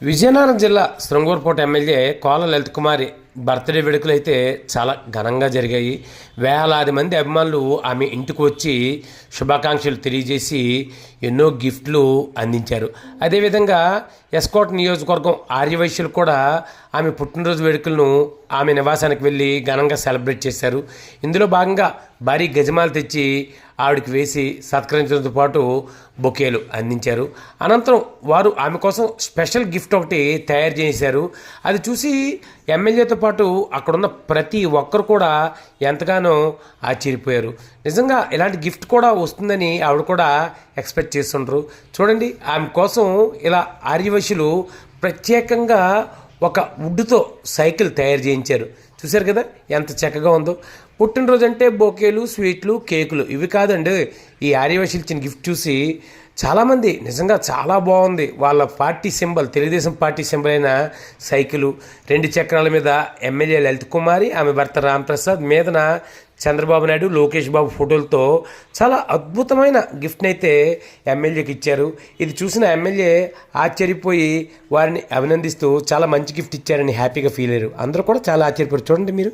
విజయనగరం జిల్లా శృంగూరుకోట ఎమ్మెల్యే కోల లలిత్ కుమారి బర్త్డే వేడుకలు అయితే చాలా ఘనంగా జరిగాయి. వేలాది మంది అభిమానులు ఆమె ఇంటికి వచ్చి శుభాకాంక్షలు తెలియజేసి ఎన్నో గిఫ్ట్లు అందించారు. అదేవిధంగా ఎస్కోట్ నియోజకవర్గం ఆర్యవైశ్యులు కూడా ఆమె పుట్టినరోజు వేడుకలను ఆమె నివాసానికి వెళ్ళి ఘనంగా సెలబ్రేట్ చేశారు. ఇందులో భాగంగా భారీ గజమాలు తెచ్చి ఆవిడకి వేసి సత్కరించడంతో పాటు బొకేలు అందించారు. అనంతరం వారు ఆమె కోసం స్పెషల్ గిఫ్ట్ ఒకటి తయారు చేశారు. అది చూసి ఎమ్మెల్యేతో పాటు అక్కడున్న ప్రతి ఒక్కరు కూడా ఎంతగానో ఆశ్చర్యపోయారు. నిజంగా ఇలాంటి గిఫ్ట్ కూడా వస్తుందని ఆవిడ కూడా ఎక్స్పెక్ట్ చేస్తుండ్రు. చూడండి, ఆమె కోసం ఇలా ఆర్యవైశ్యులు ప్రత్యేకంగా ఒక వుడ్తో సైకిల్ తయారు చేయించారు. చూశారు కదా ఎంత చక్కగా ఉందో. పుట్టినరోజు అంటే బొకేలు, స్వీట్లు, కేకులు ఇవి కాదండి. ఈ ఆర్యవైశ్యులు ఇచ్చిన గిఫ్ట్ చూసి చాలామంది నిజంగా చాలా బాగుంది. వాళ్ళ party symbol, Telugu Desam party symbol అయిన సైకిలు, 2 చక్రాల మీద ఎమ్మెల్యే లలిత్ కుమారి, ఆమె భర్త రాంప్రసాద్, మీదన చంద్రబాబు నాయుడు, లోకేష్ బాబు ఫోటోలతో చాలా అద్భుతమైన గిఫ్ట్ని అయితే ఎమ్మెల్యేకి ఇచ్చారు. ఇది చూసిన ఎమ్మెల్యే ఆశ్చర్యపోయి వారిని అభినందిస్తూ చాలా మంచి గిఫ్ట్ ఇచ్చారని హ్యాపీగా ఫీల్ అయ్యారు. అందరూ కూడా చాలా ఆశ్చర్యపోయారు. చూడండి మీరు.